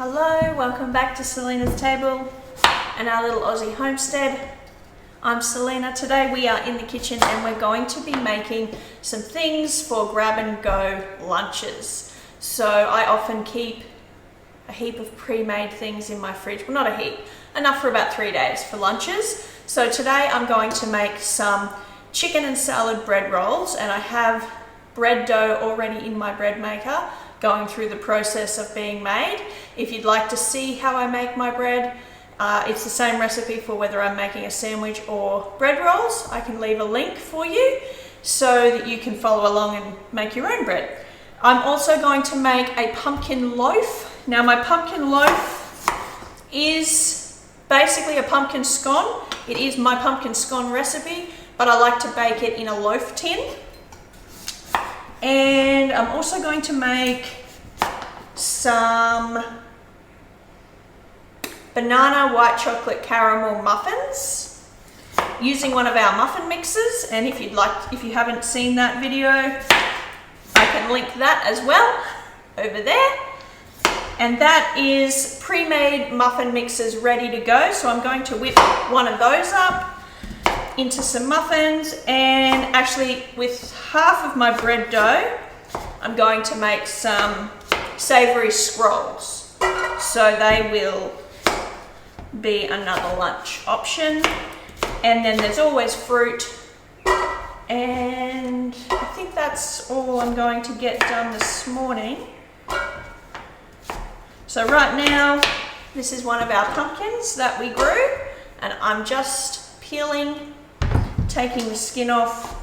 Hello, welcome back to Selena's table and our little Aussie homestead. I'm Selena. Today we are in the kitchen and we're going to be making some things for grab and go lunches. So I often keep a heap of pre-made things in my fridge. Well, not a heap, enough for about 3 days for lunches. So today I'm going to make some chicken and salad bread rolls, and I have bread dough already in my bread maker going through the process of being made. If you'd like to see how I make my bread, it's the same recipe for whether I'm making a sandwich or bread rolls. I can leave a link for you so that you can follow along and make your own bread. I'm also going to make a pumpkin loaf. Now my pumpkin loaf is basically a pumpkin scone. It is my pumpkin scone recipe, but I like to bake it in a loaf tin. And I'm also going to make some banana white chocolate caramel muffins using one of our muffin mixers. And if you haven't seen that video, I can link that as well over there. And that is pre-made muffin mixers ready to go. So I'm going to whip one of those up into some muffins, and actually with half of my bread dough I'm going to make some savory scrolls, so they will be another lunch option. And then there's always fruit, and I think that's all I'm going to get done this morning. So right now this is one of our pumpkins that we grew, and I'm just peeling, taking the skin off,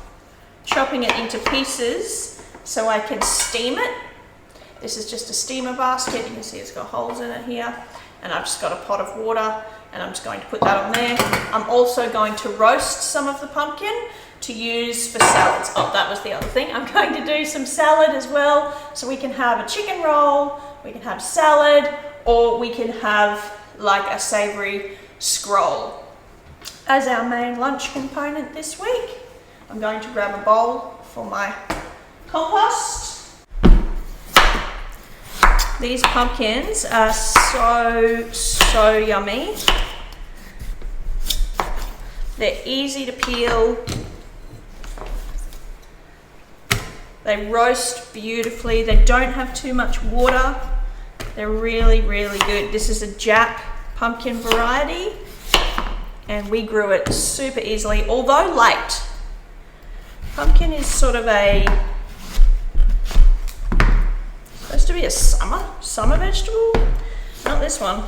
chopping it into pieces so I can steam it. This is just a steamer basket. You can see it's got holes in it here. And I've just got a pot of water and I'm just going to put that on there. I'm also going to roast some of the pumpkin to use for salads. Oh, that was the other thing. I'm going to do some salad as well. So we can have a chicken roll, we can have salad, or we can have like a savory scroll as our main lunch component this week. I'm going to grab a bowl for my compost. These pumpkins are so yummy. They're easy to peel. They roast beautifully. They don't have too much water. They're really good. This is a Jap pumpkin variety, and we grew it super easily, although late. Pumpkin is sort of supposed to be a summer vegetable. Not this one.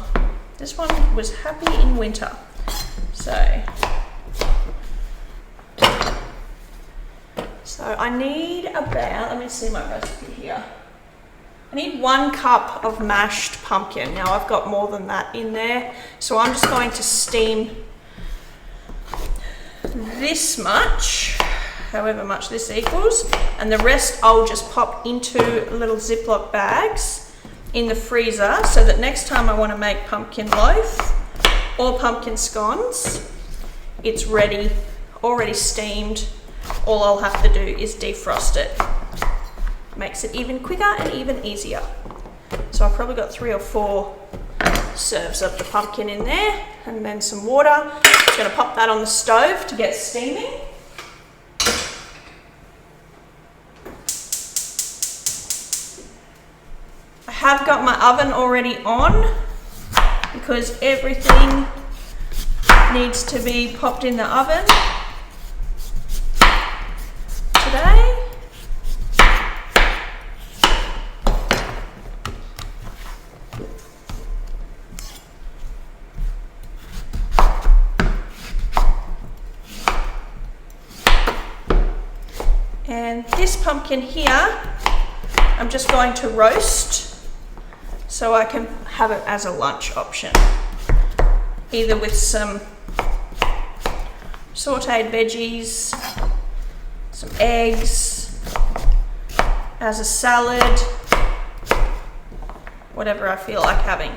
This one was happy in winter. So I need about, let me see my recipe here. I need 1 cup of mashed pumpkin. Now I've got more than that in there, so I'm just going to steam this much, however much this equals, and the rest I'll just pop into little Ziploc bags in the freezer so that next time I want to make pumpkin loaf or pumpkin scones, it's ready, already steamed. All I'll have to do is defrost it. Makes it even quicker and even easier. So I've probably got 3 or 4 serves of the pumpkin in there, and then some water. Just going to pop that on the stove to get steaming. I have got my oven already on because everything needs to be popped in the oven today. And this pumpkin here, I'm just going to roast so I can have it as a lunch option, either with some sauteed veggies, some eggs, as a salad, whatever I feel like having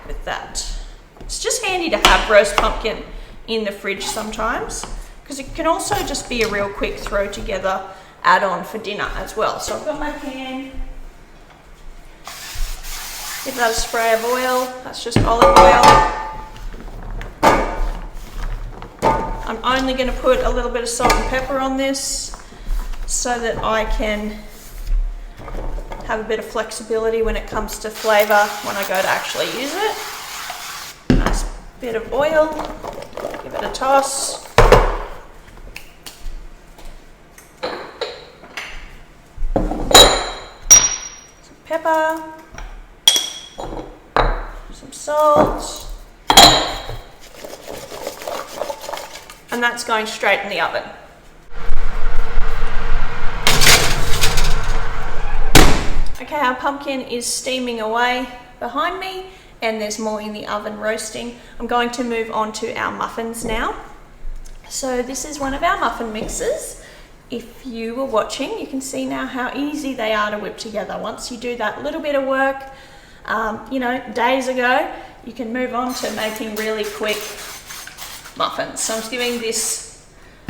with that. It's just handy to have roast pumpkin in the fridge sometimes, because it can also just be a real quick throw together add-on for dinner as well. So I've got my pan, Give that a spray of oil. That's just olive oil. I'm only going to put a little bit of salt and pepper on this so that I can have a bit of flexibility when it comes to flavour when I go to actually use it. Nice bit of oil. Give it a toss. Some pepper. Some salt. And that's going straight in the oven. Okay, our pumpkin is steaming away behind me and there's more in the oven roasting. I'm going to move on to our muffins now. So this is one of our muffin mixes. If you were watching, you can see now how easy they are to whip together. Once you do that little bit of work, you know, days ago, you can move on to making really quick muffins. So I'm just giving this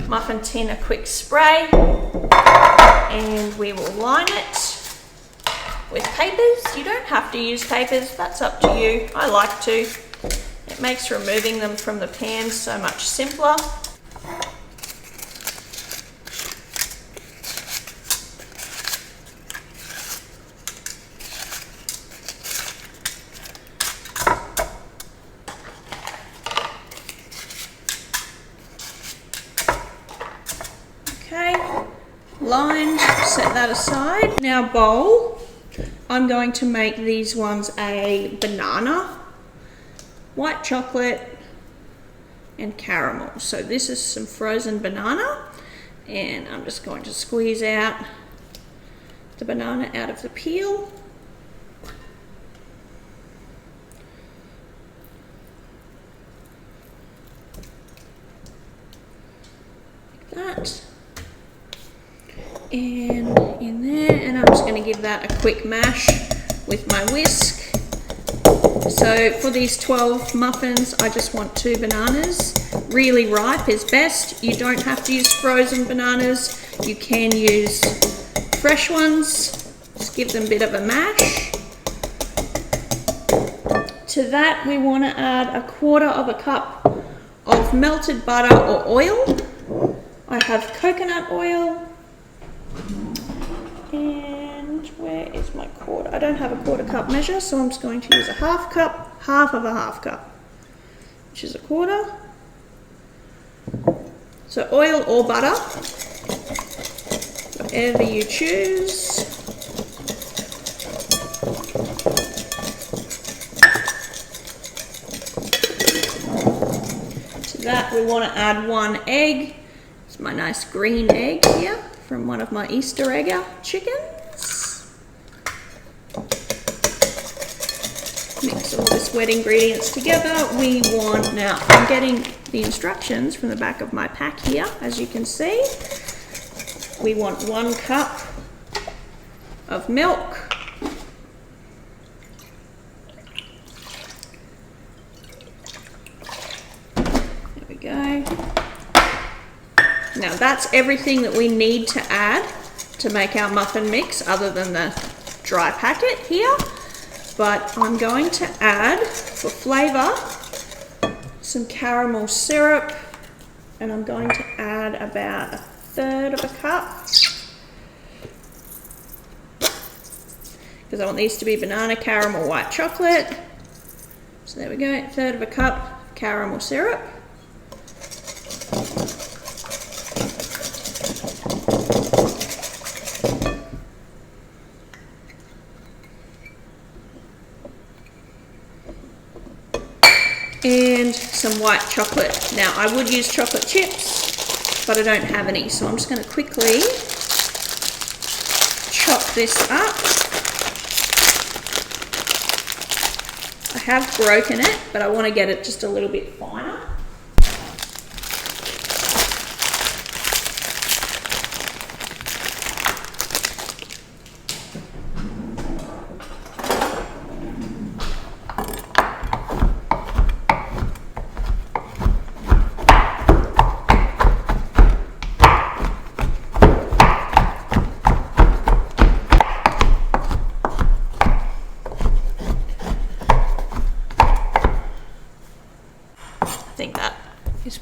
muffin tin a quick spray and we will line it with papers. You don't have to use papers, that's up to you. I like to. It makes removing them from the pan so much simpler. Okay, lined, set that aside. Now bowl. I'm going to make these ones a banana, white chocolate, and caramel. So this is some frozen banana, and I'm just going to squeeze out the banana out of the peel. Like that. And in there, and I'm just going to give that a quick mash with my whisk. So for these 12 muffins, I just want 2 bananas. Really ripe is best. You don't have to use frozen bananas. You can use fresh ones. Just give them a bit of a mash. To that, we want to add 1/4 cup of melted butter or oil. I have coconut oil. And where is my quarter? I don't have a 1/4 cup measure, so I'm just going to use a 1/2 cup, half of a 1/2 cup, which is 1/4. So oil or butter, whatever you choose. To that we want to add 1 egg. It's my nice green egg here from one of my Easter egger chickens. Mix all this wet ingredients together. We want, now I'm getting the instructions from the back of my pack here, as you can see. We want 1 cup of milk. There we go. Now that's everything that we need to add to make our muffin mix other than the dry packet here. But I'm going to add, for flavour, some caramel syrup, and I'm going to add about 1/3 cup. Because I want these to be banana, caramel, white chocolate. So there we go, 1/3 cup of caramel syrup. And some white chocolate. Now I would use chocolate chips, but I don't have any, so I'm just going to quickly chop this up. I have broken it, but I want to get it just a little bit finer.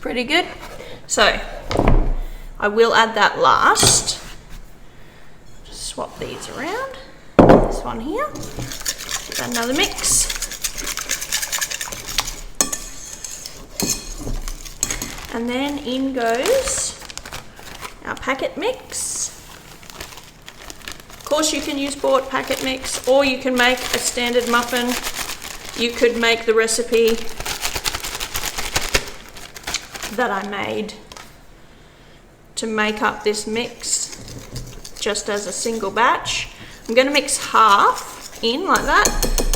pretty good. So I will add that last. Just swap these around. This one here. Give that another mix. And then in goes our packet mix. Of course, you can use bought packet mix, or you can make a standard muffin. You could make the recipe that I made to make up this mix just as a single batch. I'm going to mix half in like that,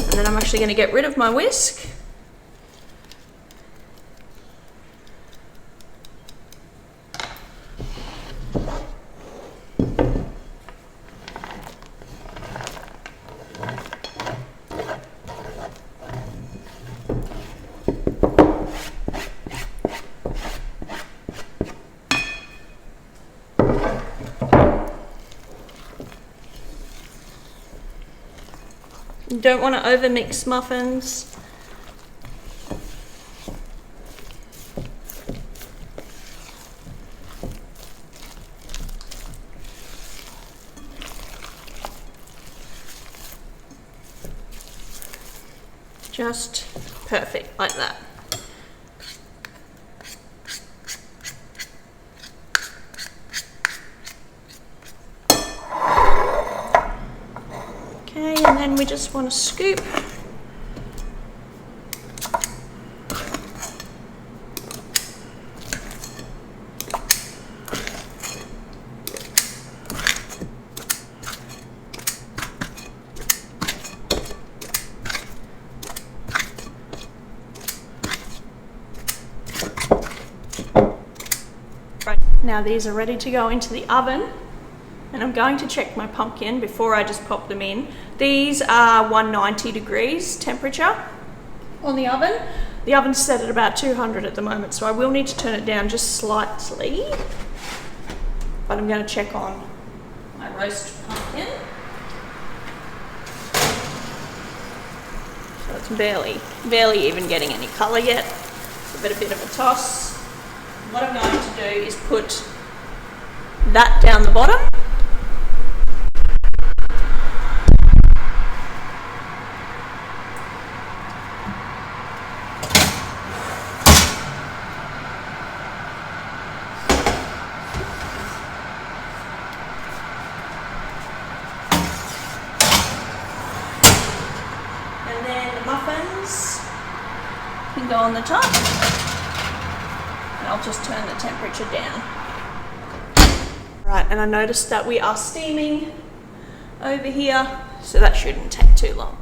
and then I'm actually going to get rid of my whisk. You don't want to overmix muffins. Just perfect, like that. Okay, and then we just want to scoop. Now these are ready to go into the oven, and I'm going to check my pumpkin before I just pop them in. These are 190 degrees temperature on the oven. The oven's set at about 200 at the moment, so I will need to turn it down just slightly. But I'm going to check on my roast pumpkin. So it's barely even getting any colour yet. Give it a bit of a toss. What I'm going to do is put that down the bottom. And then the muffins can go on the top. I'll just turn the temperature down. Right, and I noticed that we are steaming over here, so that shouldn't take too long.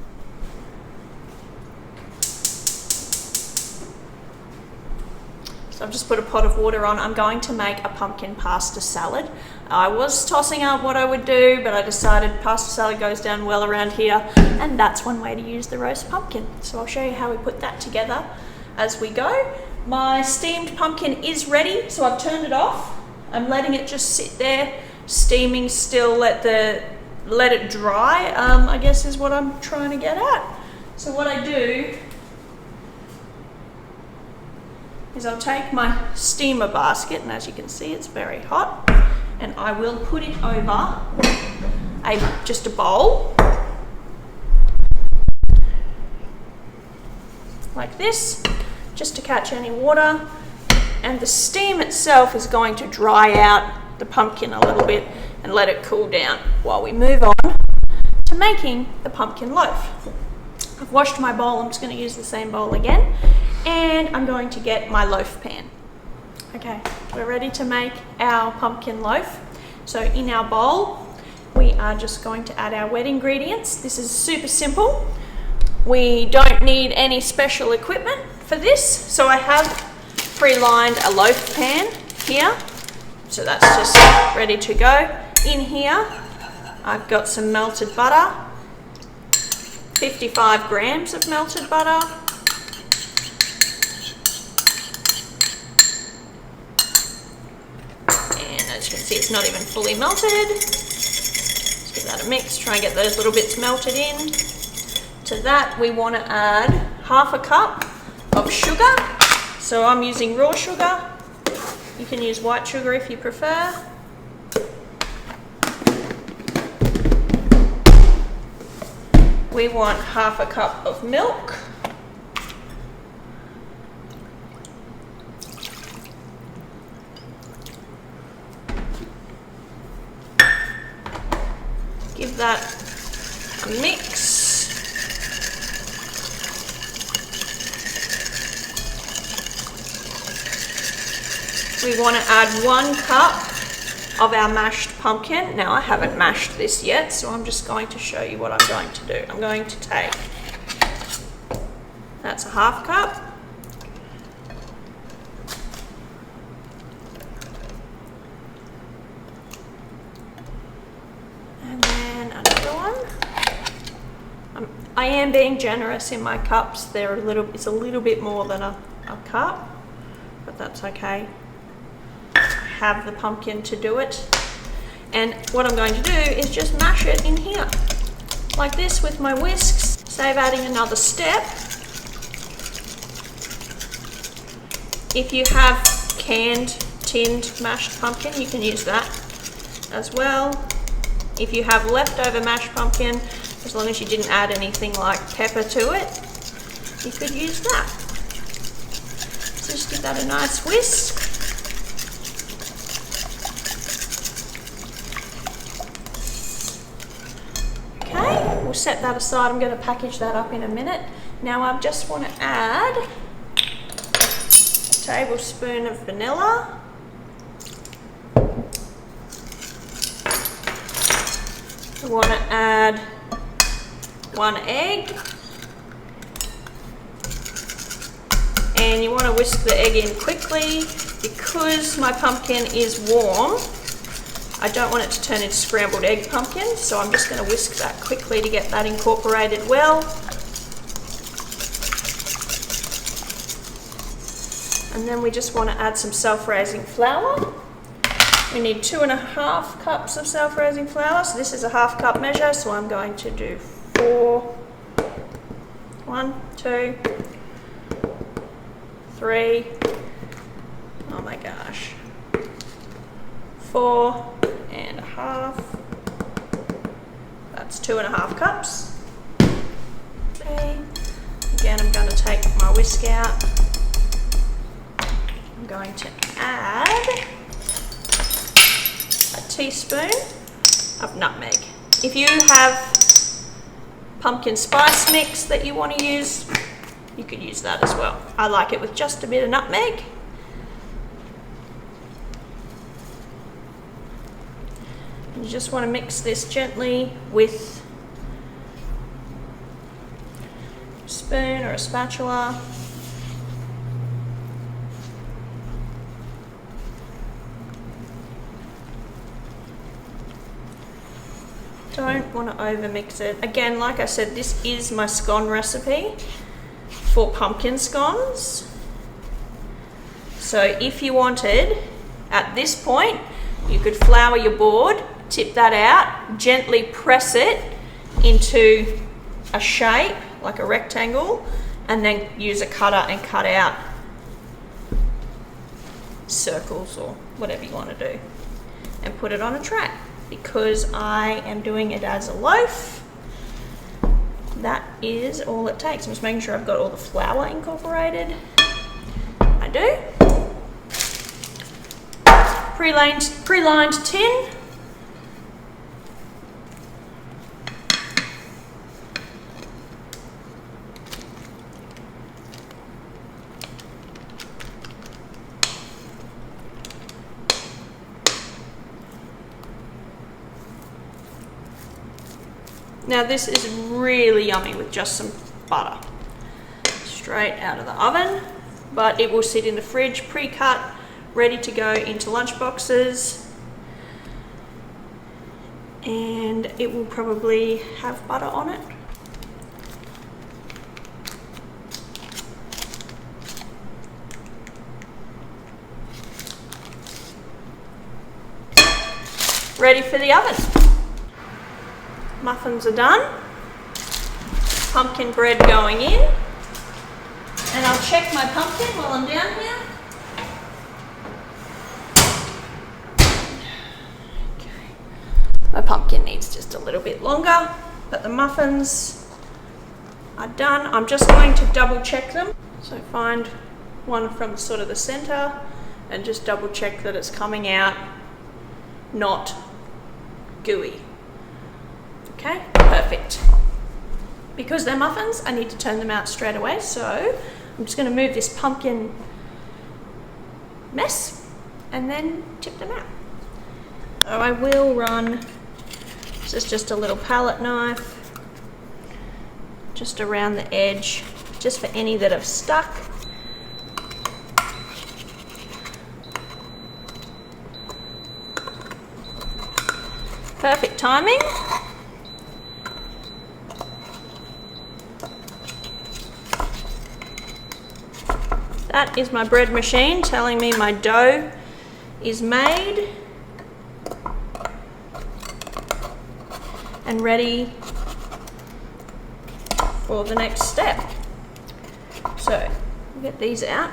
So I've just put a pot of water on. I'm going to make a pumpkin pasta salad. I was tossing up what I would do, but I decided pasta salad goes down well around here, and that's one way to use the roast pumpkin. So I'll show you how we put that together as we go. My steamed pumpkin is ready, so I've turned it off. I'm letting it just sit there, steaming still, let it dry, I guess is what I'm trying to get at. So what I do is I'll take my steamer basket, and as you can see it's very hot, and I will put it over just a bowl, like this, just to catch any water, and the steam itself is going to dry out the pumpkin a little bit and let it cool down while we move on to making the pumpkin loaf. I've washed my bowl. I'm just going to use the same bowl again, and I'm going to get my loaf pan. Okay, we're ready to make our pumpkin loaf. So in our bowl we are just going to add our wet ingredients. This is super simple. We don't need any special equipment for this, so I have pre-lined a loaf pan here, so that's just ready to go. In here I've got some melted butter, 55 grams of melted butter, and as you can see it's not even fully melted. Let's give that a mix, try and get those little bits melted in. To that we want to add half a cup of sugar. So I'm using raw sugar. You can use white sugar if you prefer. We want 1/2 cup of milk. Give that a mix. We want to add 1 cup of our mashed pumpkin. Now I haven't mashed this yet, so I'm just going to show you what I'm going to do. I'm going to take, that's a 1/2 cup. And then another one. I am being generous in my cups. It's a little bit more than a cup, but that's okay. Have the pumpkin to do it, and what I'm going to do is just mash it in here like this with my whisks. Save adding another step. If you have canned, tinned mashed pumpkin, you can use that as well. If you have leftover mashed pumpkin, as long as you didn't add anything like pepper to it, you could use that. So just give that a nice whisk. We'll set that aside. I'm going to package that up in a minute. Now I just want to add a tablespoon of vanilla. I want to add 1 egg. And you want to whisk the egg in quickly because my pumpkin is warm. I don't want it to turn into scrambled egg pumpkin, so I'm just going to whisk that quickly to get that incorporated well. And then we just want to add some self-raising flour. We need 2.5 cups of self-raising flour, so this is a 1/2 cup measure, so I'm going to do 4. 1, 2, 3, oh my gosh, 4.5. That's 2.5 cups. Okay. Again, I'm going to take my whisk out. I'm going to add a teaspoon of nutmeg. If you have pumpkin spice mix that you want to use, you could use that as well. I like it with just a bit of nutmeg. You just want to mix this gently with a spoon or a spatula. Don't want to over mix it. Again, like I said, this is my scone recipe for pumpkin scones. So if you wanted, at this point, you could flour your board, tip that out, gently press it into a shape, like a rectangle, and then use a cutter and cut out circles or whatever you want to do and put it on a tray. Because I am doing it as a loaf, that is all it takes. I'm just making sure I've got all the flour incorporated. I do. Pre-lined tin. Now this is really yummy with just some butter. Straight out of the oven, but it will sit in the fridge pre-cut, ready to go into lunch boxes. And it will probably have butter on it. Ready for the oven. Muffins are done. Pumpkin bread going in. And I'll check my pumpkin while I'm down here. My pumpkin needs just a little bit longer, but the muffins are done. I'm just going to double check them. So find one from sort of the center and just double check that it's coming out not gooey. Okay, perfect. Because they're muffins, I need to turn them out straight away, so I'm just going to move this pumpkin mess and then tip them out. So I will run, this is just a little palette knife, just around the edge, just for any that have stuck. Perfect timing. That is my bread machine telling me my dough is made and ready for the next step. So we'll get these out.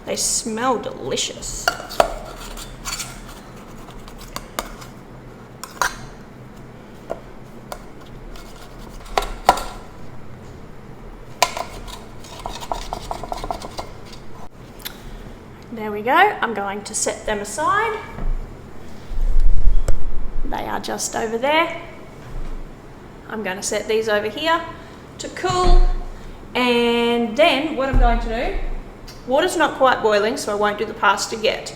They smell delicious. There we go. I'm going to set them aside. They are just over there. I'm going to set these over here to cool. And then what I'm going to do, water's not quite boiling, so I won't do the pasta yet.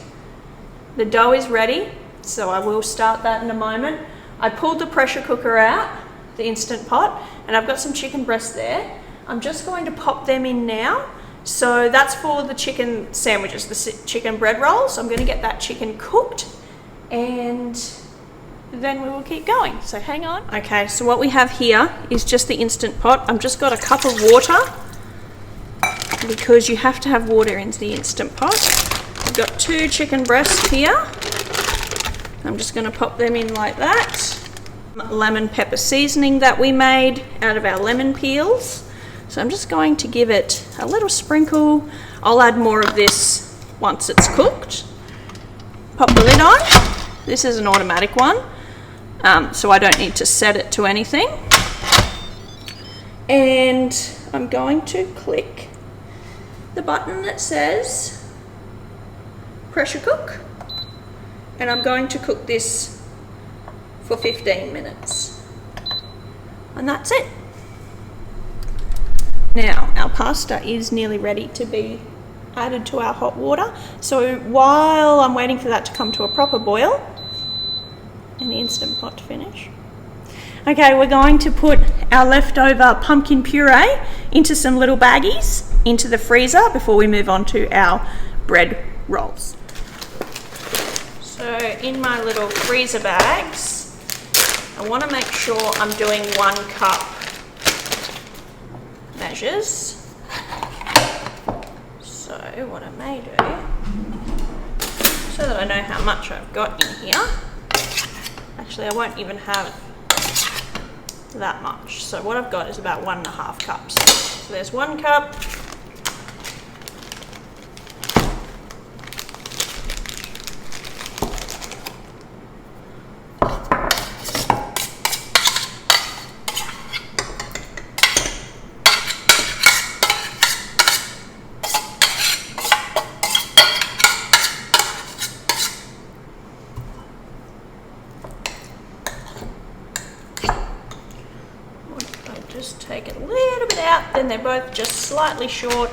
The dough is ready, so I will start that in a moment. I pulled the pressure cooker out, the Instant Pot, and I've got some chicken breasts there. I'm just going to pop them in now. So that's for the chicken sandwiches, the chicken bread rolls. I'm going to get that chicken cooked and then we will keep going. So hang on. Okay, so what we have here is just the Instant Pot. I've just got a cup of water because you have to have water in the Instant Pot. I've got 2 chicken breasts here. I'm just going to pop them in like that. Lemon pepper seasoning that we made out of our lemon peels. So I'm just going to give it a little sprinkle. I'll add more of this once it's cooked. Pop the lid on. This is an automatic one, so I don't need to set it to anything. And I'm going to click the button that says pressure cook. And I'm going to cook this for 15 minutes. And that's it. Now, our pasta is nearly ready to be added to our hot water. So while I'm waiting for that to come to a proper boil and the Instant Pot to finish. Okay, we're going to put our leftover pumpkin puree into some little baggies into the freezer before we move on to our bread rolls. So in my little freezer bags, I want to make sure I'm doing 1 cup measures. So what I may do, so that I know how much I've got in here, actually I won't even have that much. So what I've got is about 1.5 cups. So there's 1 cup. Just take it a little bit out, then they're both just slightly short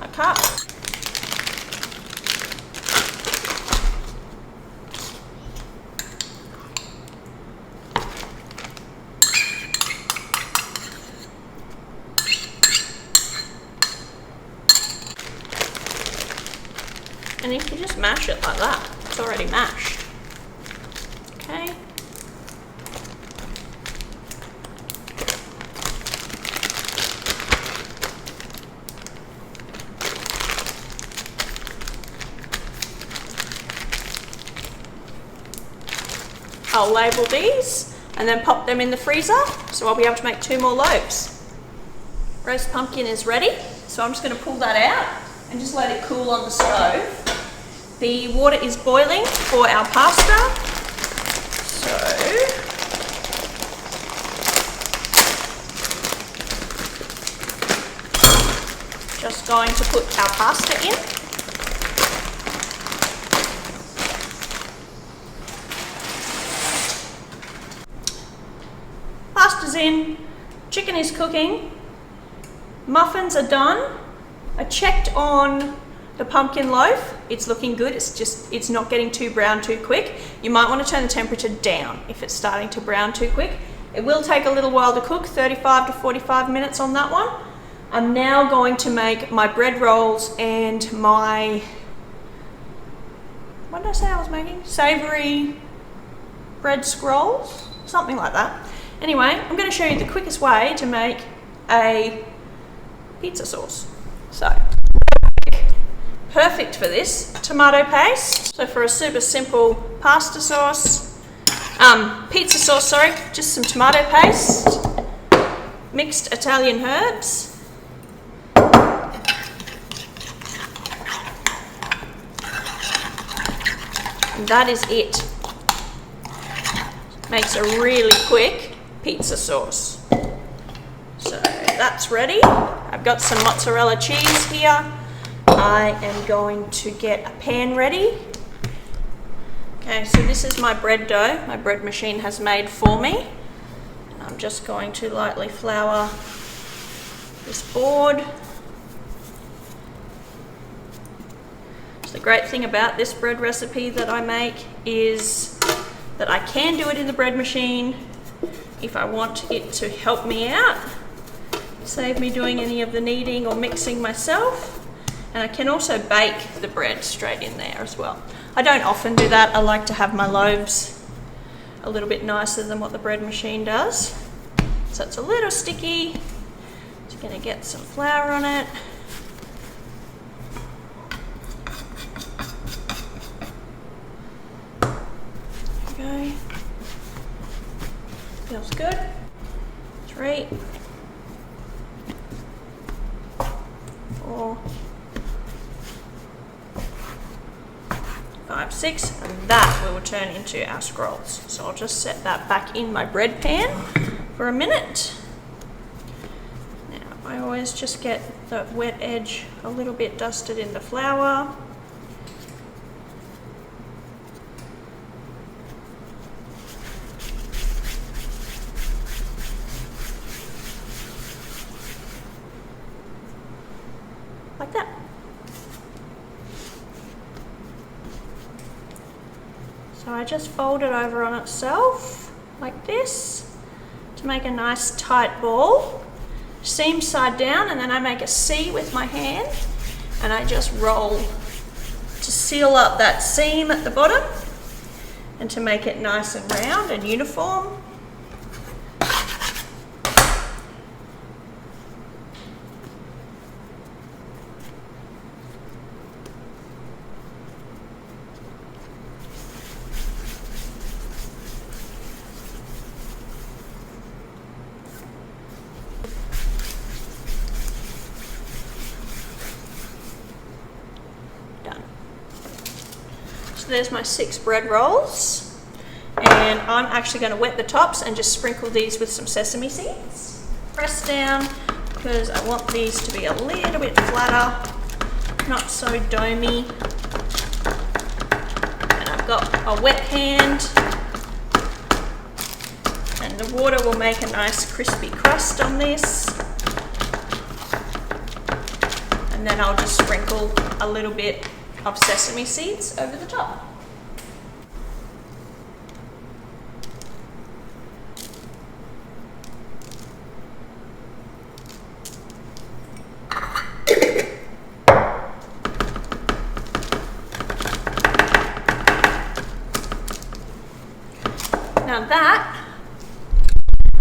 a cup. And if you just mash it like that, it's already mashed. Okay. I'll label these and then pop them in the freezer, so I'll be able to make 2 more loaves. Roast pumpkin is ready, So I'm just going to pull that out and just let it cool on the stove. The water is boiling for our pasta. So just going to put our pasta in. Pasta's in, chicken is cooking, muffins are done. I checked on the pumpkin loaf, it's looking good, it's not getting too brown too quick. You might want to turn the temperature down if it's starting to brown too quick. It will take a little while to cook, 35 to 45 minutes on that one. I'm now going to make my bread rolls and my, what did I say I was making? Savoury bread scrolls, something like that. Anyway, I'm going to show you the quickest way to make a pizza sauce. So, perfect for this, tomato paste. So for a super simple pasta sauce, pizza sauce, sorry, just some tomato paste, mixed Italian herbs, and that is it. Makes a really quick pizza sauce. So that's ready. I've got some mozzarella cheese here. I am going to get a pan ready. Okay, so this is my bread dough my bread machine has made for me. I'm just going to lightly flour this board. So the great thing about this bread recipe that I make is that I can do it in the bread machine if I want it to help me out, save me doing any of the kneading or mixing myself. And I can also bake the bread straight in there as well. I don't often do that. I like to have my loaves a little bit nicer than what the bread machine does. So it's a little sticky. Just gonna get some flour on it. Okay. Feels good. 3, 4, 5, 6, and that will turn into our scrolls. So I'll just set that back in my bread pan for a minute. Now I always just get the wet edge a little bit dusted in the flour. Like that. So I just fold it over on itself like this to make a nice tight ball. Seam side down, and then I make a C with my hand and I just roll to seal up that seam at the bottom and to make it nice and round and uniform. So there's my 6 bread rolls, and I'm actually going to wet the tops and just sprinkle these with some sesame seeds. Press down because I want these to be a little bit flatter, not so domey. And I've got a wet hand, and the water will make a nice crispy crust on this. And then I'll just sprinkle a little bit of sesame seeds over the top. Now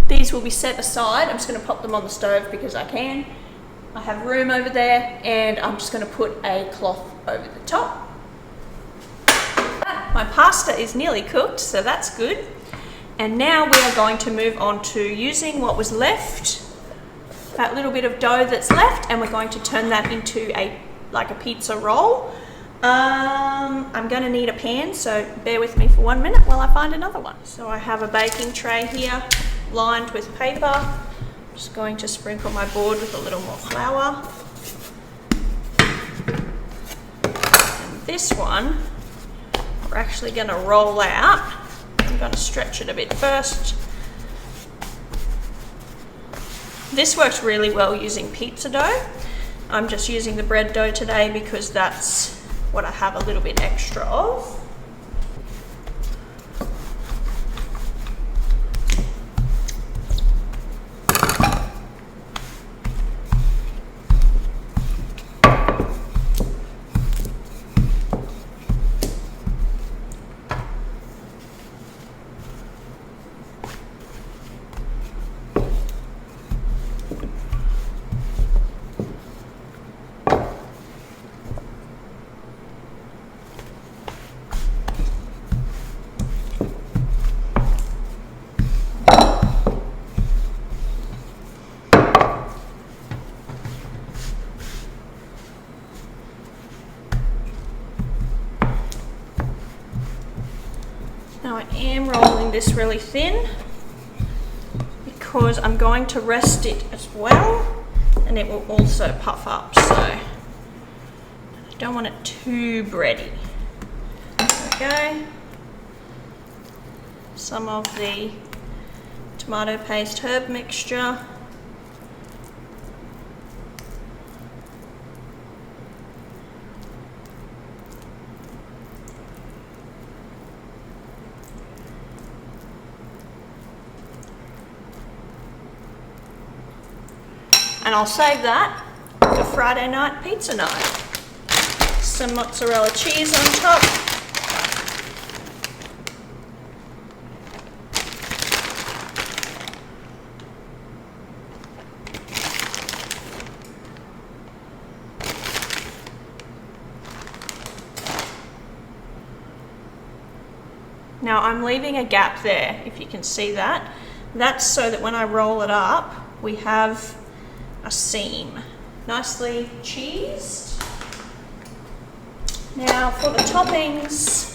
these will be set aside. I'm just going to pop them on the stove because I can. I have room over there, and I'm just going to put a cloth over the top. My pasta is nearly cooked, so that's good. And now we are going to move on to using what was left that little bit of dough that's left, and we're going to turn that into like a pizza roll. I'm going to need a pan, so bear with me for 1 minute while I find another one. So I have a baking tray here lined with paper. I'm just going to sprinkle my board with a little more flour. And this one we're actually going to roll out. I'm going to stretch it a bit first. This works really well using pizza dough. I'm just using the bread dough today because that's what I have a little bit extra of. Now I am rolling this really thin because I'm going to rest it as well, and it will also puff up, so I don't want it too bready. Okay, some of the tomato paste herb mixture. And I'll save that for Friday night pizza night. Some mozzarella cheese on top. Now I'm leaving a gap there, if you can see that. That's so that when I roll it up, we have a seam, nicely cheesed. Now for the toppings,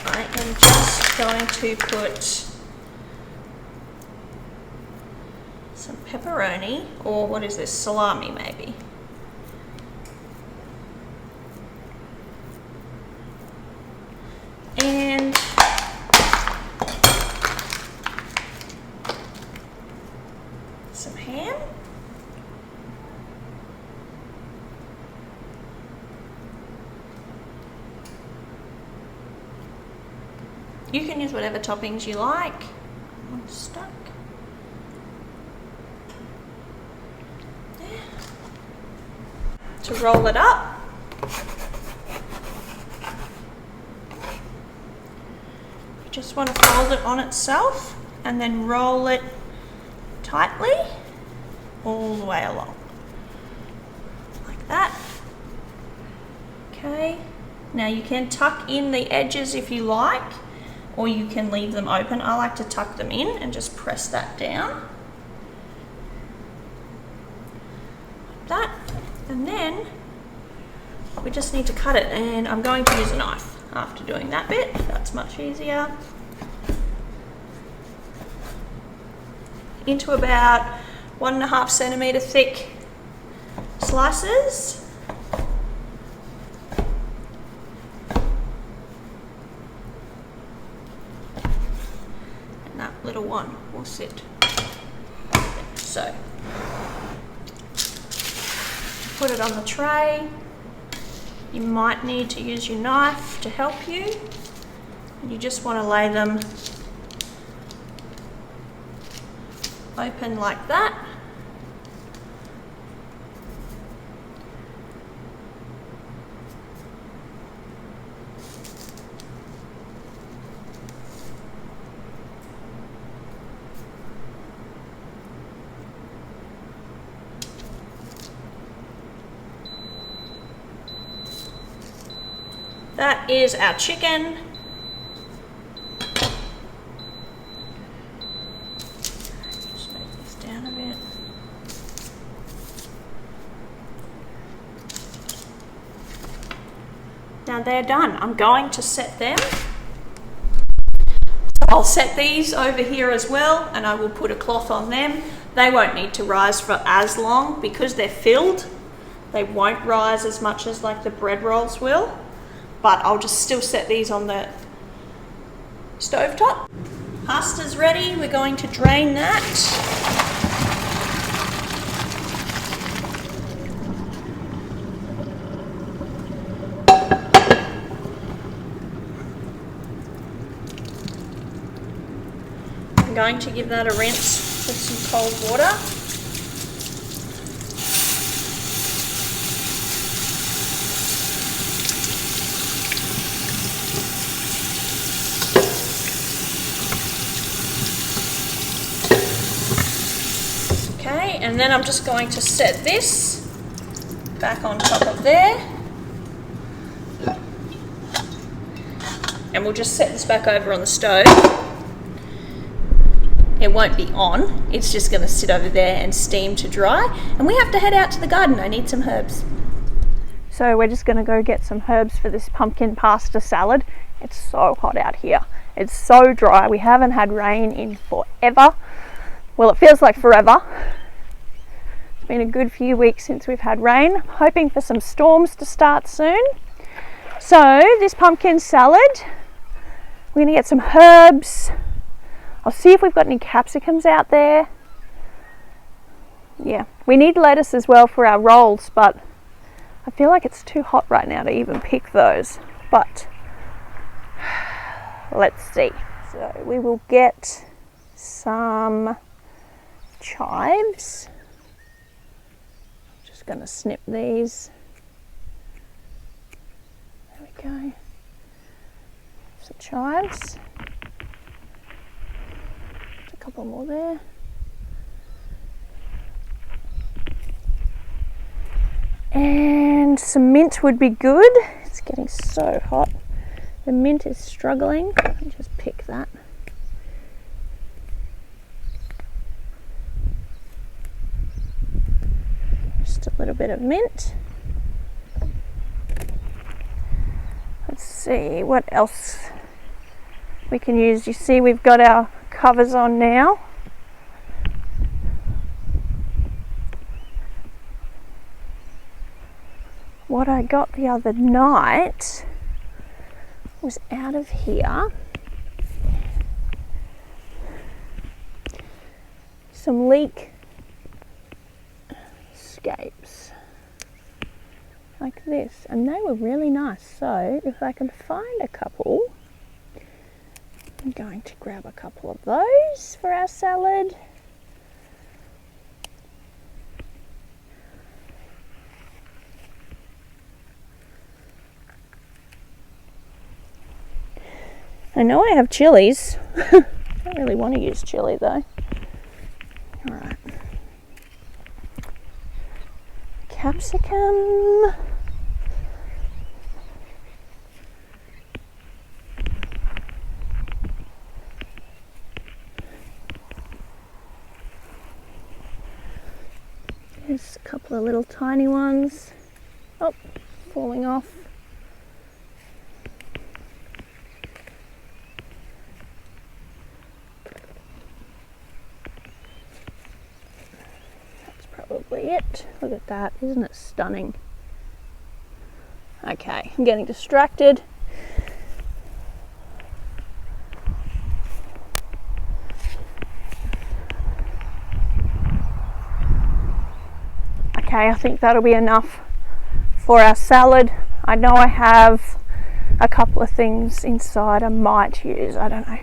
I am just going to put some pepperoni, or what is this, salami maybe. And some ham. You can use whatever toppings you like. I'm stuck. There. To roll it up, you just want to fold it on itself and then roll it tightly all the way along. Like that. Okay. Now you can tuck in the edges if you like, or you can leave them open. I like to tuck them in and just press that down. Like that. And then we just need to cut it, and I'm going to use a knife after doing that bit. That's much easier. Into about 1.5 centimeter thick slices. Little one will sit. So put it on the tray. You might need to use your knife to help you. You just want to lay them open like that. That is our chicken. Just make this down a bit. Now they're done. I'm going to set them. I'll set these over here as well, and I will put a cloth on them. They won't need to rise for as long because they're filled. They won't rise as much as like the bread rolls will, but I'll just still set these on the stovetop. Pasta's ready. We're going to drain that. I'm going to give that a rinse with some cold water. Okay, and then I'm just going to set this back on top of there. And we'll just set this back over on the stove. It won't be on, it's just going to sit over there and steam to dry. And we have to head out to the garden. I need some herbs. So we're just going to go get some herbs for this pumpkin pasta salad. It's so hot out here. It's so dry. We haven't had rain in forever. Well, it feels like forever. It's been a good few weeks since we've had rain. Hoping for some storms to start soon. So this pumpkin salad, we're going to get some herbs. I'll see if we've got any capsicums out there. Yeah, we need lettuce as well for our rolls, but I feel like it's too hot right now to even pick those. But let's see. So we will get some chives. Just going to snip these. There we go. Some chives. Couple more there. And some mint would be good. It's getting so hot. The mint is struggling. Let me just pick that. Just a little bit of mint. Let's see what else we can use. You see we've got our covers on now. What I got the other night was out of here. Some leek scapes like this, and they were really nice. So if I can find a couple, I'm going to grab a couple of those for our salad. I know I have chilies. I don't really want to use chili though. Alright. Capsicum. There's a couple of little tiny ones. Oh, falling off. That's probably it. Look at that, isn't it stunning? Okay, I'm getting distracted. Okay, I think that'll be enough for our salad. I know I have a couple of things inside I might use, I don't know.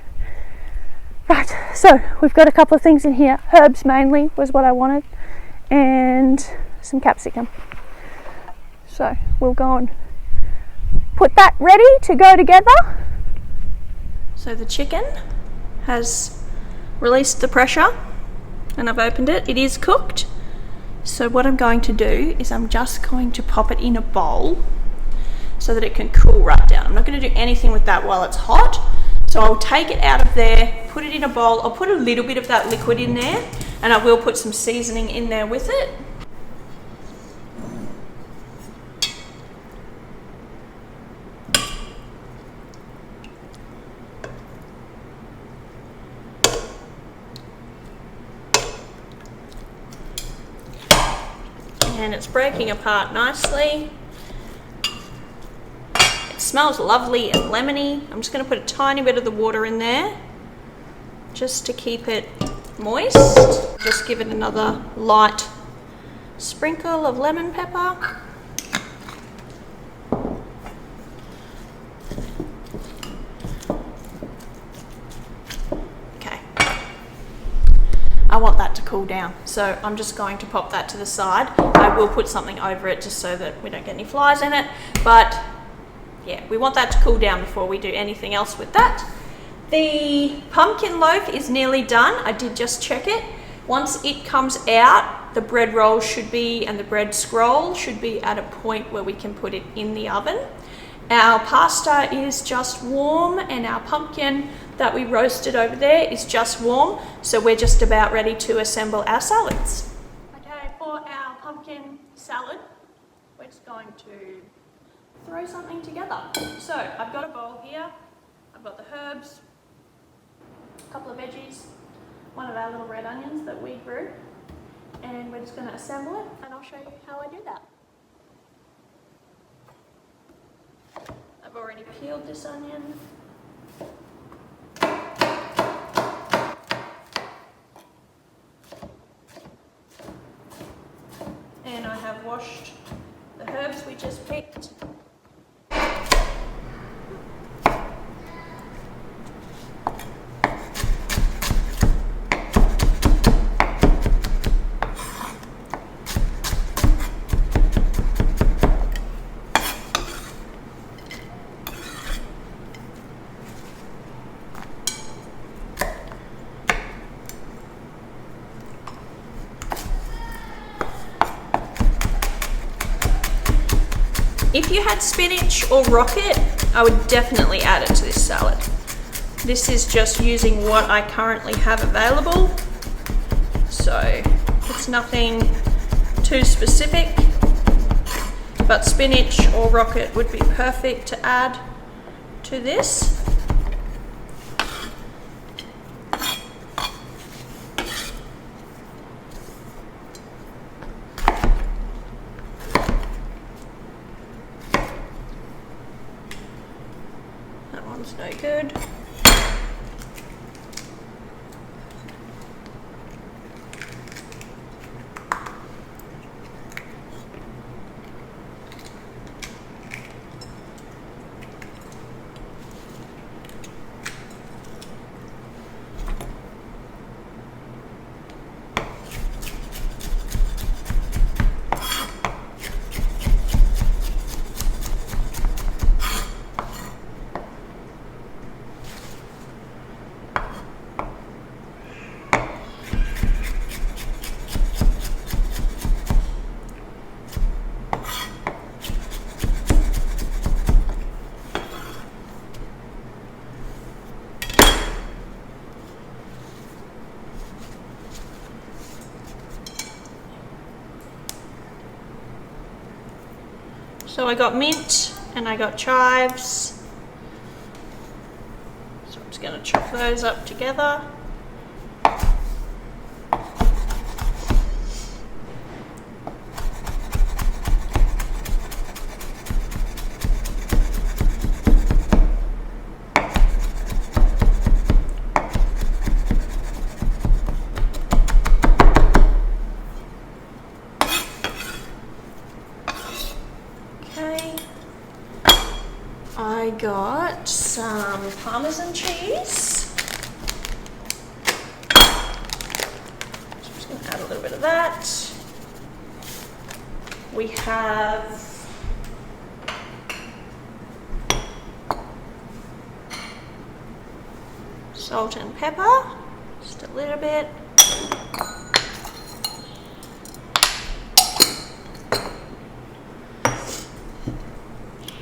Right, so we've got a couple of things in here. Herbs mainly was what I wanted, and some capsicum. So we'll go and put that ready to go together. So the chicken has released the pressure and I've opened it. It is cooked. So what I'm going to do is I'm just going to pop it in a bowl so that it can cool right down. I'm not going to do anything with that while it's hot. So I'll take it out of there, put it in a bowl. I'll put a little bit of that liquid in there, and I will put some seasoning in there with it. and it's breaking apart nicely. It smells lovely and lemony. I'm just going to put a tiny bit of the water in there just to keep it moist. Just give it another light sprinkle of lemon pepper. Okay. I want that to cool down, so I'm just going to pop that to the side. I will put something over it just so that we don't get any flies in it, but yeah, we want that to cool down before we do anything else with that. The pumpkin loaf is nearly done. I did just check it. Once it comes out, the bread roll should be, and the bread scroll should be at a point where we can put it in the oven. Our pasta is just warm, and our pumpkin that we roasted over there is just warm, so we're just about ready to assemble our salads. Okay, for our pumpkin salad, we're just going to throw something together. So I've got a bowl here, I've got the herbs, a couple of veggies, one of our little red onions that we grew, and we're just going to assemble it, and I'll show you how I do that. I've already peeled this onion. And I have washed the herbs we just picked. If you had spinach or rocket, I would definitely add it to this salad. This is just using what I currently have available, so it's nothing too specific, but spinach or rocket would be perfect to add to this. No good. So I got mint and I got chives. So I'm just going to chop those up together. I got some Parmesan cheese. So I'm just going to add a little bit of that. We have salt and pepper, just a little bit.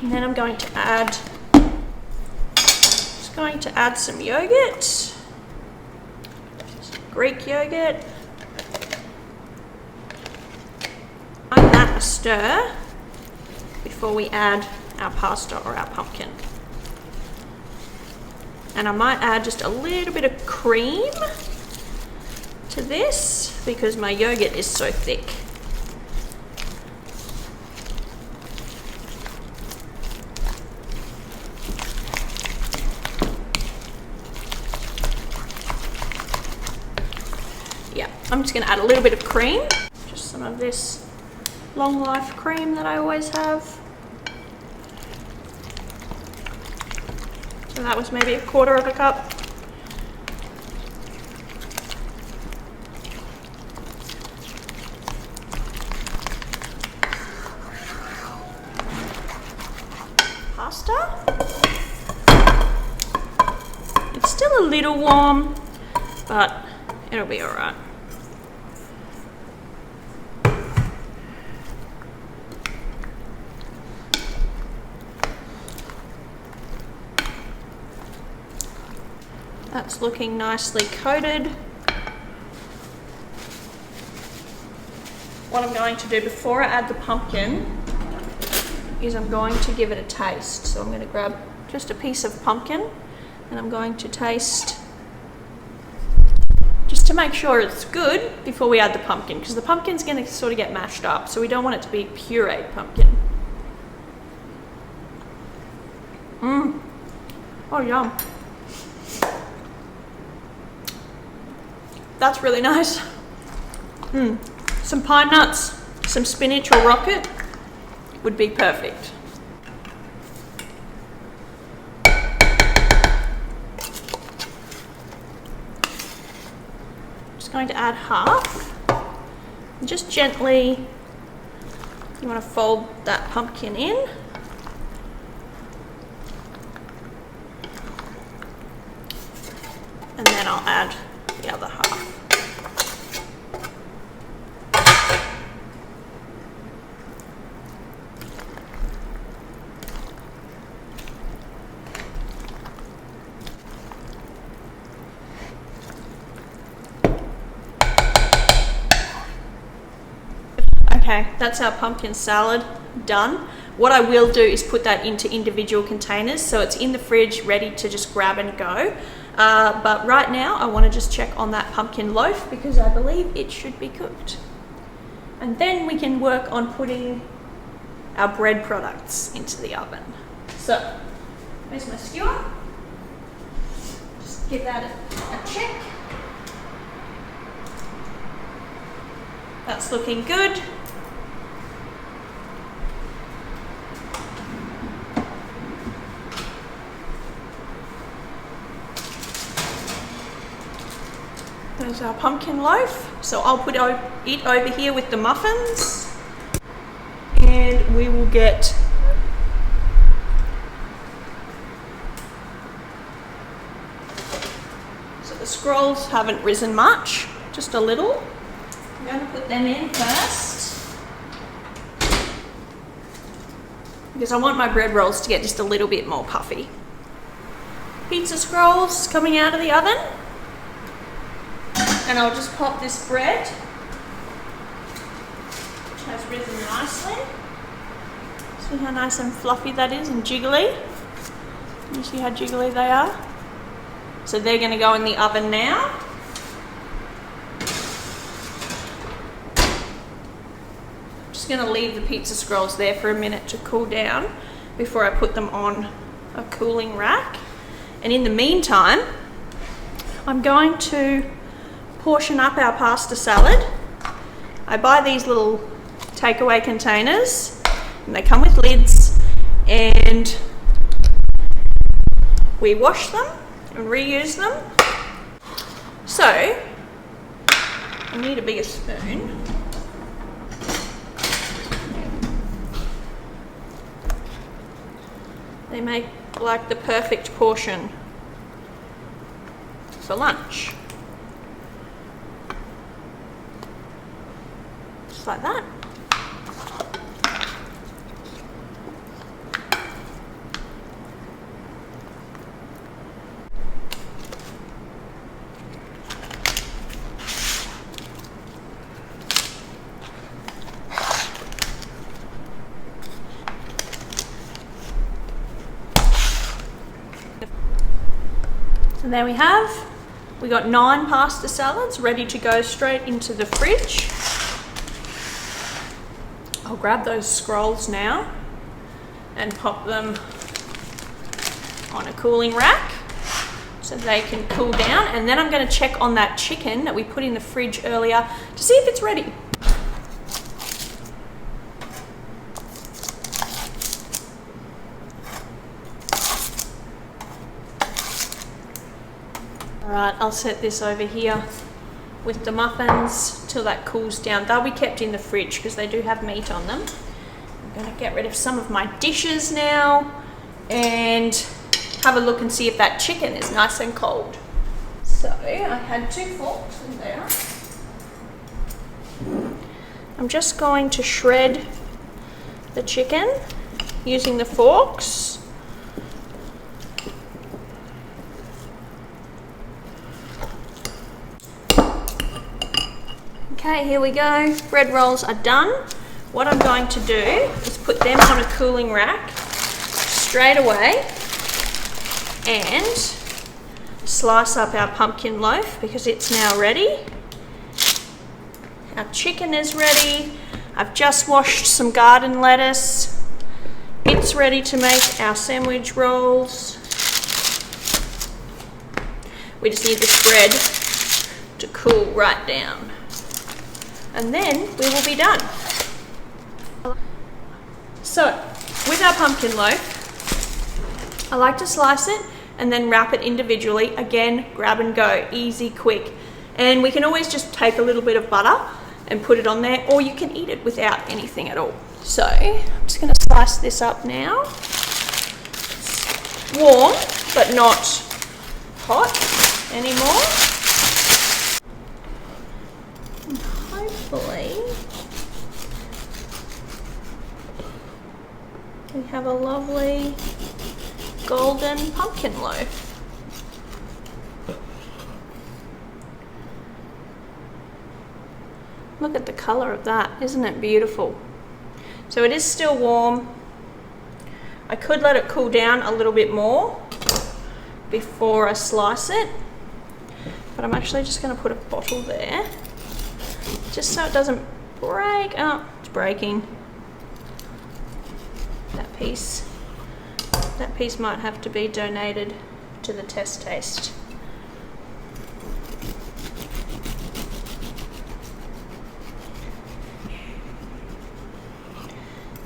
And then I'm going to add, some yogurt, some Greek yogurt. Give that a stir before we add our pasta or our pumpkin. And I might add just a little bit of cream to this because my yogurt is so thick. I'm just gonna add a little bit of cream, just some of this long life cream that I always have. So that was maybe 1/4 cup. Pasta. It's still a little warm, but it'll be all right. That's looking nicely coated. What I'm going to do before I add the pumpkin is I'm going to give it a taste. So I'm going to grab just a piece of pumpkin and I'm going to taste just to make sure it's good before we add the pumpkin, because the pumpkin's going to sort of get mashed up, so we don't want it to be pureed pumpkin. Oh, yum. That's really nice. Some pine nuts, some spinach or rocket would be perfect. Just going to add half. And just gently, you want to fold that pumpkin in. And then I'll add the other half. Okay, that's our pumpkin salad done. What I will do is put that into individual containers so it's in the fridge ready to just grab and go. But right now I want to just check on that pumpkin loaf because I believe it should be cooked. And then we can work on putting our bread products into the oven. So, where's my skewer? Just give that a check. That's looking good. There's our pumpkin loaf. So I'll put it over here with the muffins. And we will get so the scrolls haven't risen much, just a little. I'm going to put them in first because I want my bread rolls to get just a little bit more puffy. Pizza scrolls coming out of the oven. And I'll just pop this bread, which has risen nicely. See how nice and fluffy that is and jiggly? You see how jiggly they are? So they're going to go in the oven now. Just going to leave the pizza scrolls there for a minute to cool down before I put them on a cooling rack. And in the meantime, I'm going to portion up our pasta salad. I buy these little takeaway containers and they come with lids, and we wash them and reuse them. So I need a bigger spoon. They make like the perfect portion for lunch. Like that. And there we have. We got 9 pasta salads ready to go straight into the fridge. I'll grab those scrolls now and pop them on a cooling rack so they can cool down. And then I'm going to check on that chicken that we put in the fridge earlier to see if it's ready. Alright, I'll set this over here with the muffins till that cools down. They'll be kept in the fridge because they do have meat on them. I'm going to get rid of some of my dishes now and have a look and see if that chicken is nice and cold. So I had 2 forks in there. I'm just going to shred the chicken using the forks. Okay, here we go. Bread rolls are done. What I'm going to do is put them on a cooling rack straight away and slice up our pumpkin loaf because it's now ready. Our chicken is ready. I've just washed some garden lettuce. It's ready to make our sandwich rolls. We just need this bread to cool right down. And then we will be done. So, with our pumpkin loaf, I like to slice it and then wrap it individually. Again, grab and go, easy, quick. And we can always just take a little bit of butter and put it on there, or you can eat it without anything at all. So, I'm just gonna slice this up now. It's warm, but not hot anymore. Hopefully, we have a lovely golden pumpkin loaf. Look at the colour of that, isn't it beautiful? So it is still warm. I could let it cool down a little bit more before I slice it, but I'm actually just going to put a bottle there just so it doesn't break. Oh, it's breaking. That piece might have to be donated to the test taste.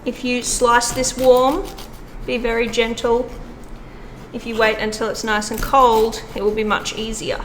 If you slice this warm, be very gentle. If you wait until it's nice and cold, it will be much easier.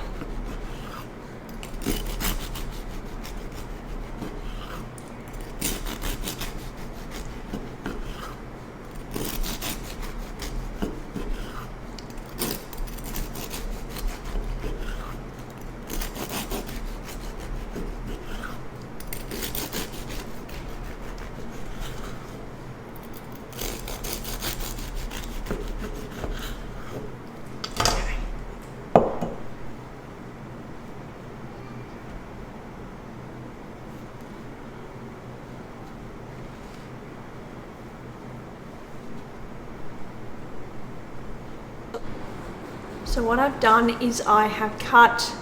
So what I've done is I have cut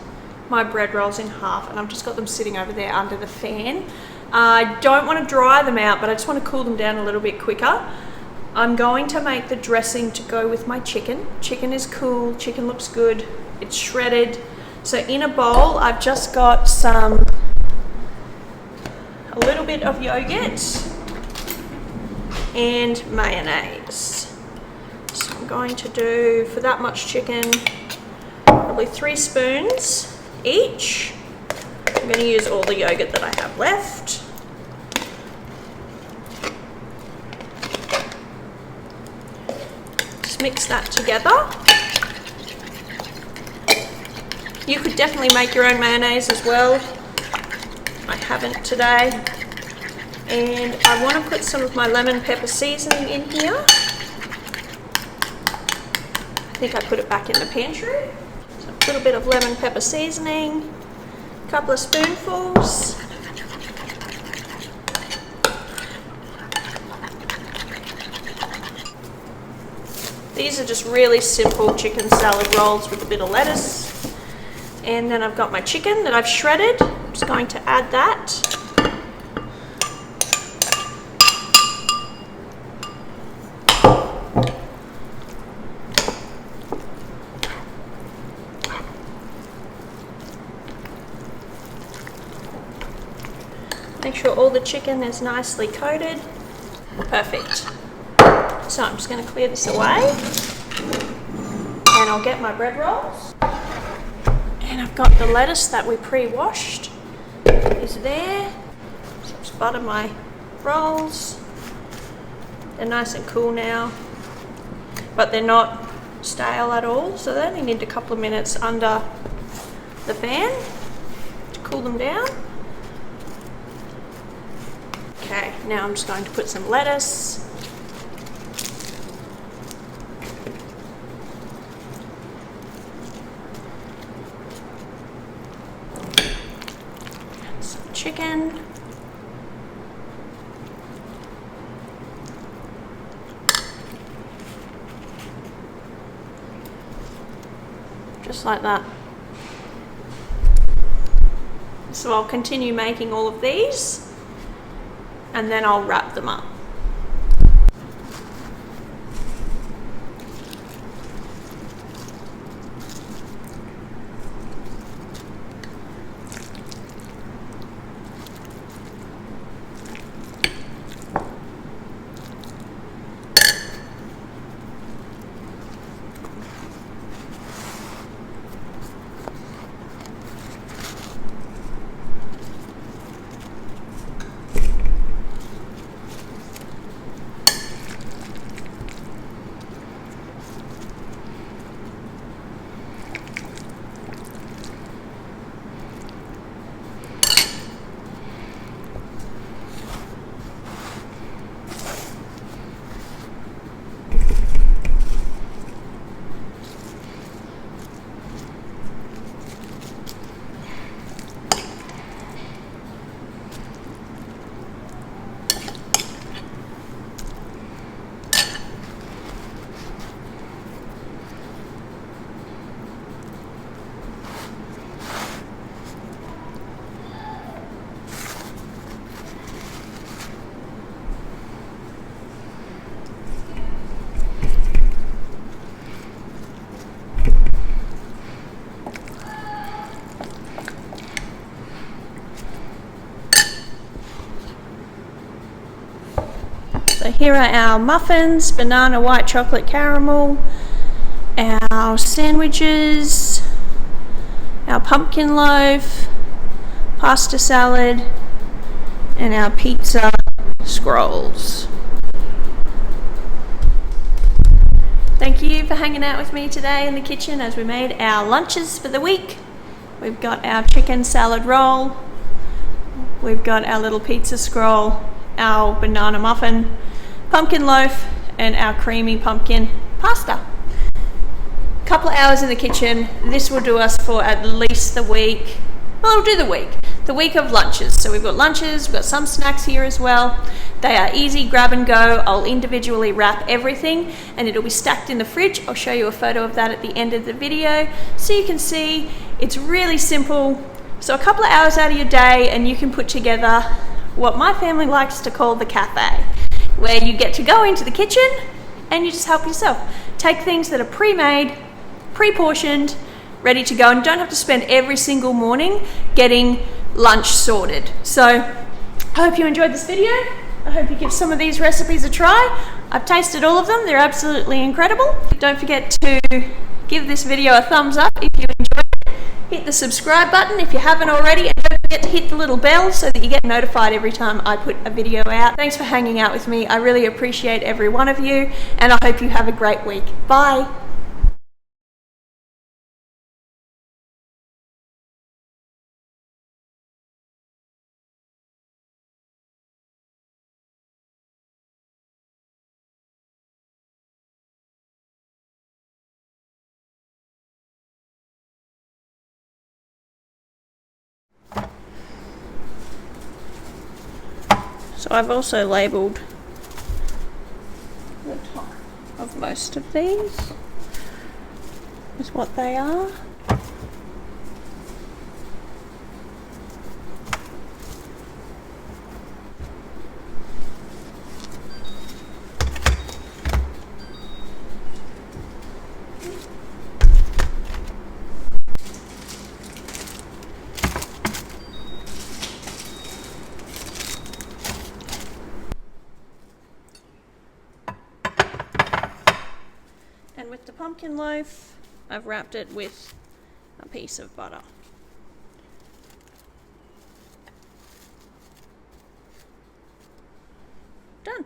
my bread rolls in half and I've just got them sitting over there under the fan. I don't want to dry them out, but I just want to cool them down a little bit quicker. I'm going to make the dressing to go with my chicken. Chicken is cool, chicken looks good, it's shredded. So in a bowl, I've just got a little bit of yogurt and mayonnaise. So I'm going to do, for that much chicken, probably 3 spoons each. I'm going to use all the yogurt that I have left. Just mix that together. You could definitely make your own mayonnaise as well. I haven't today. And I want to put some of my lemon pepper seasoning in here. I think I put it back in the pantry. So a little bit of lemon pepper seasoning, a couple of spoonfuls. These are just really simple chicken salad rolls with a bit of lettuce. And then I've got my chicken that I've shredded. I'm just going to add that. Make sure all the chicken is nicely coated. Perfect. So I'm just going to clear this away. And I'll get my bread rolls. And I've got the lettuce that we pre-washed is there. So just butter my rolls. They're nice and cool now, but they're not stale at all, so they only need a couple of minutes under the fan to cool them down. Okay, now I'm just going to put some lettuce. Some chicken. Just like that. So I'll continue making all of these and then I'll wrap them up. So here are our muffins, banana white chocolate caramel, our sandwiches, our pumpkin loaf, pasta salad, and our pizza scrolls. Thank you for hanging out with me today in the kitchen as we made our lunches for the week. We've got our chicken salad roll, we've got our little pizza scroll, our banana muffin, pumpkin loaf, and our creamy pumpkin pasta. Couple of hours in the kitchen. This will do us for at least the week. Well, it'll do the week of lunches. So we've got lunches, we've got some snacks here as well. They are easy, grab and go. I'll individually wrap everything and it'll be stacked in the fridge. I'll show you a photo of that at the end of the video so you can see it's really simple. So a couple of hours out of your day and you can put together what my family likes to call the cafe, where you get to go into the kitchen and you just help yourself. Take things that are pre-made, pre-portioned, ready to go, and don't have to spend every single morning getting lunch sorted. So I hope you enjoyed this video. I hope you give some of these recipes a try. I've tasted all of them. They're absolutely incredible. Don't forget to give this video a thumbs up if you enjoyed it. Hit the subscribe button if you haven't already, and don't forget to hit the little bell so that you get notified every time I put a video out. Thanks for hanging out with me. I really appreciate every one of you, and I hope you have a great week. Bye. So I've also labelled the top of most of these is what they are. bacon loaf. I've wrapped it with a piece of butter. Done.